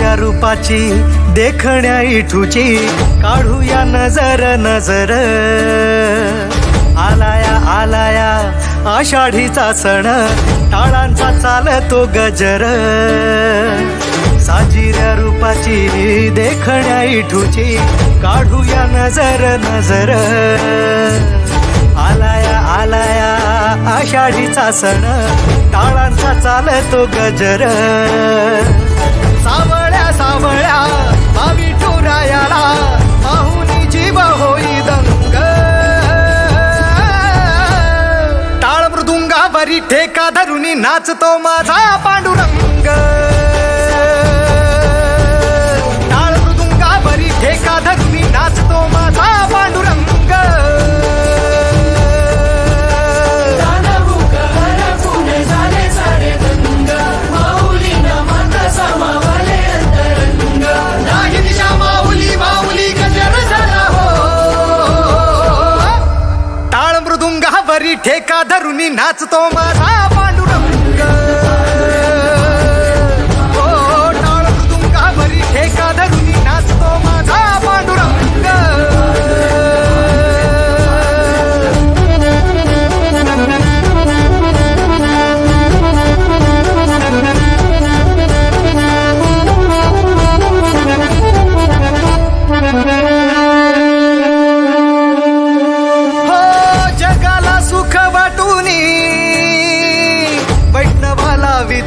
साजिऱ्या रूपाची देखण्या इठूची काढूया नजर नजर आलाया आलाया आषाढीचा सण टाळांचा चालतो गजर साजिऱ्या रूपाची देखण्या इठूची काढूया नजर नजर आलाया आलाया आषाढीचा सण टाळांचा चालतो गजर सावळ्या सावळ्या मावी ठुरायाला माहुनी जीव होई दंग टाळ मृदुंगावरी ठेका धरुनी नाचतो माझा पांडुरंग टाळ मृदुंगावरी ठेका धरुनी नाचतो माझा पांडुरंग ठेका धरुनी नाचतो माझा पांडुरंग ओ टाळ मृदुंगावरी ठेका धरुनी नाचतो माझा पांडुरंग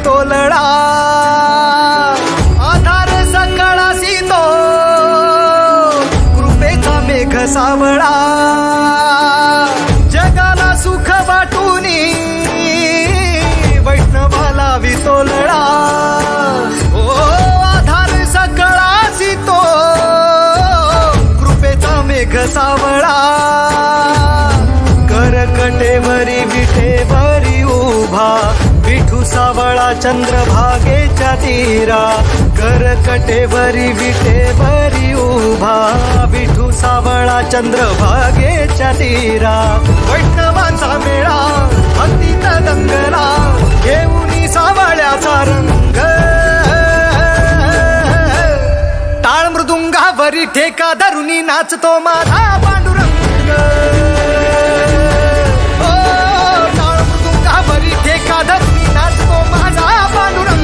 तोलडा आधार सकाळासी तो कृपेचा मेघ सावळा जगाला सुख वाटूनी वैष्णवाला वितोलडा ओ आधार सकाळासी तो कृपेचा मेघ सावळा करकटेवरी विठेवरी उभा विठू सावळा चंद्रभागेच्या तीरा करकटेवरी विठेवरी उभा विठू सावळा चंद्रभागेच्या तीरा वैष्णवांचा मेळा भक्तीत दंगला घेऊनी सावळ्याचा रंग टाळ मृदुंगावरी ठेका धरुनी नाचतो माझा पांडुरंग टाळ मृदुंगावरी ठेका धरुनी नाचतो माझा पांडुरंग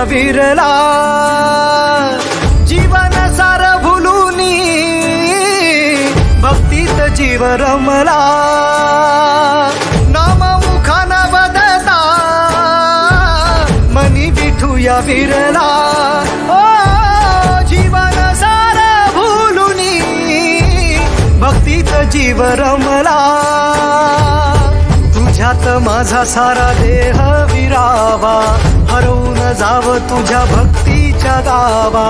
विरला जीवन सार भुलूनी भक्तीत जीव रमला नाम मुखाना बदता मनी विठूया विरला ओ जीवन सार भुलूनी भक्तीत जीव रमला तुझ्यात माझा सारा देह विरावा हरवून जाव तुझ्या भक्तीच्या गावा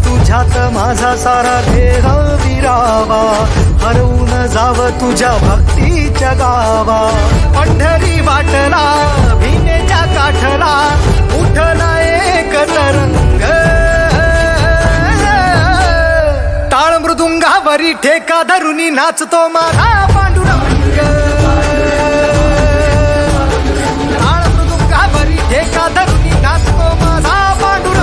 तुझ्यात माझा सारा देह विरावा हरवून जाव तुझ्या भक्तीच्या गावा पंढरी वाटला भीमेच्या काठला उठला एक तरंग टाळ मृदुंगावरी ठेका धरुनी नाचतो माझा पांडुरंग टाळ मृदुंगावरी ठेका धरुनी नाचतो माझा पांडुरंग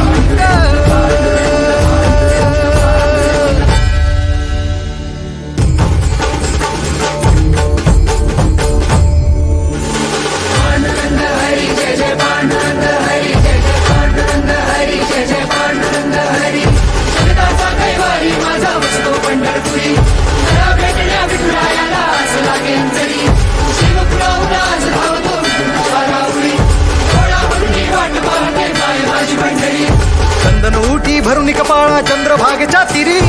भरून कपाळा चंद्रभागेच्या तिरी